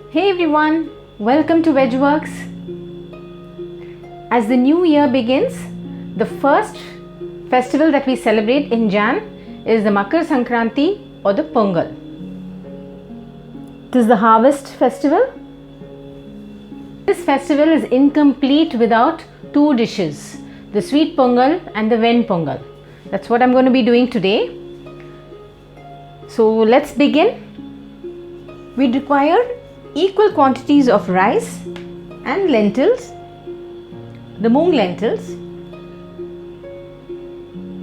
Hey everyone, welcome to VegWorks. As the new year begins, the first festival that we celebrate in Jan is the Makar Sankranti or the Pongal. It is the harvest festival. This festival is incomplete without two dishes, the sweet Pongal and the Ven Pongal. That's what I'm going to be doing today. So let's begin. We require equal quantities of rice and lentils, the moong lentils,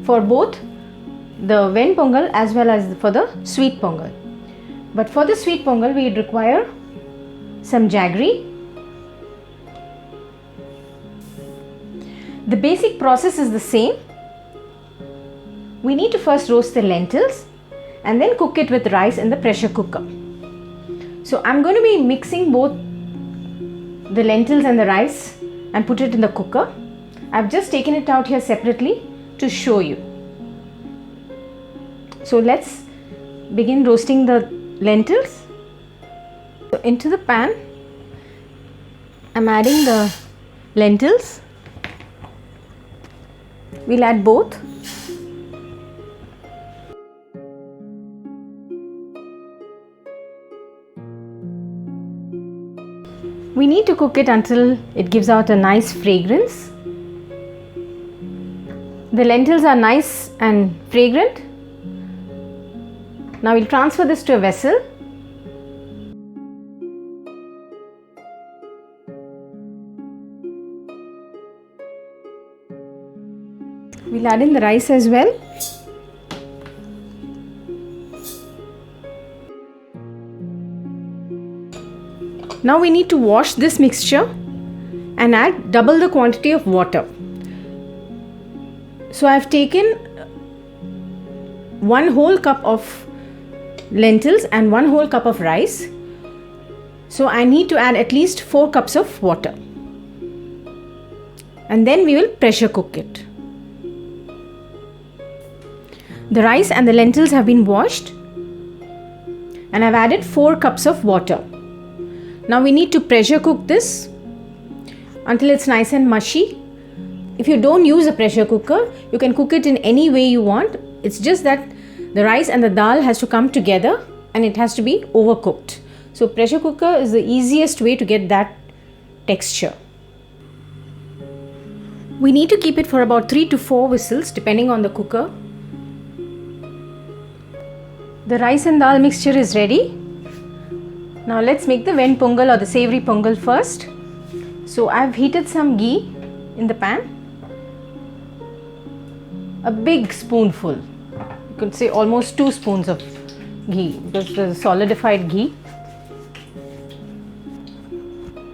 for both the Ven Pongal as well as for the sweet Pongal. But for the sweet Pongal, we require some jaggery. The basic process is the same. We need to first roast the lentils and then cook it with rice in the pressure cooker. So I'm going to be mixing both the lentils and the rice and put it in the cooker. I've just taken it out here separately to show you. So let's begin roasting the lentils. So into the pan, I'm adding the lentils. We'll add both. We need to cook it until it gives out a nice fragrance. The lentils are nice and fragrant. Now we'll transfer this to a vessel. We'll add in the rice as well. Now we need to wash this mixture and add double the quantity of water. So I've taken 1 whole cup of lentils and 1 whole cup of rice. So I need to add at least 4 cups of water. And then we will pressure cook it. The rice and the lentils have been washed and I've added 4 cups of water. Now we need to pressure cook this until it's nice and mushy. If you don't use a pressure cooker, you can cook it in any way you want. It's just that the rice and the dal has to come together and it has to be overcooked. So pressure cooker is the easiest way to get that texture. We need to keep it for about 3 to 4 whistles depending on the cooker. The rice and dal mixture is ready. Now let's make the Ven Pongal or the savory Pongal first. So I've heated some ghee in the pan. A big spoonful. You could say almost 2 spoons of ghee because there's solidified ghee.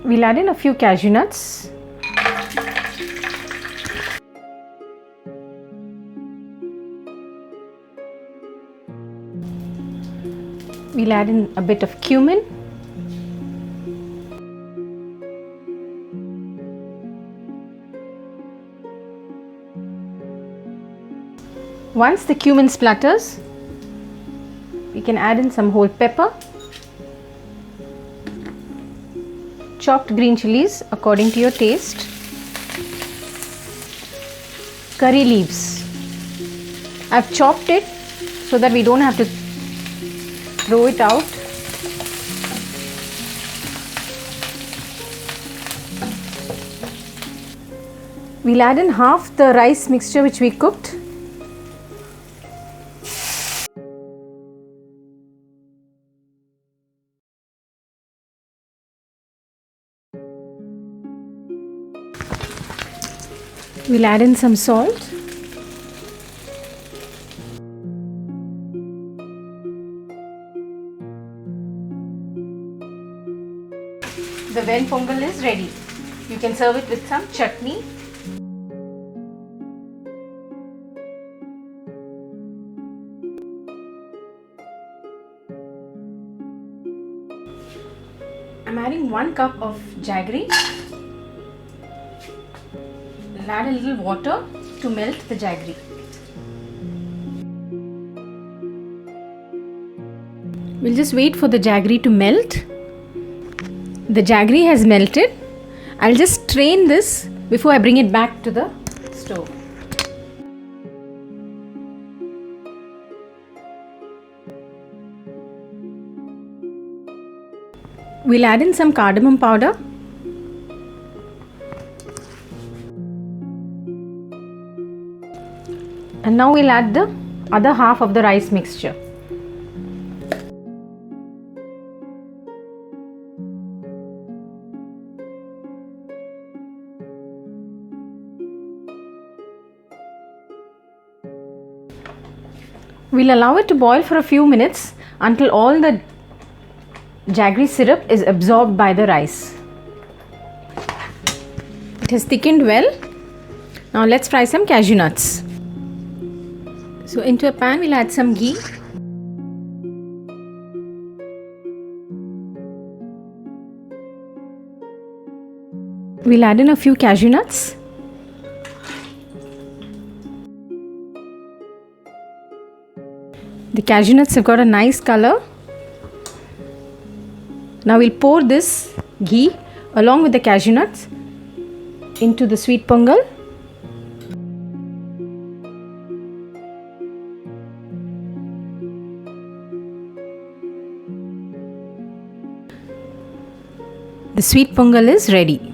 We'll add in a few cashew nuts. We'll add in a bit of cumin. Once the cumin splutters, we can add in some whole pepper, chopped green chilies according to your taste, curry leaves. I've chopped it so that we don't have to throw it out. We'll add in half the rice mixture which we cooked. We'll add in some salt. The Ven Pongal is ready. You can serve it with some chutney. I'm adding 1 cup of jaggery. I'll add a little water to melt the jaggery. We'll just wait for the jaggery to melt. The jaggery has melted. I'll just strain this before I bring it back to the stove. We'll add in some cardamom powder. And now we'll add the other half of the rice mixture. We'll allow it to boil for a few minutes until all the jaggery syrup is absorbed by the rice. It has thickened well. Now let's fry some cashew nuts. So into a pan we'll add some ghee. We'll add in a few cashew nuts. The cashew nuts have got a nice color. Now we'll pour this ghee along with the cashew nuts into the sweet pongal. The sweet pongal is ready.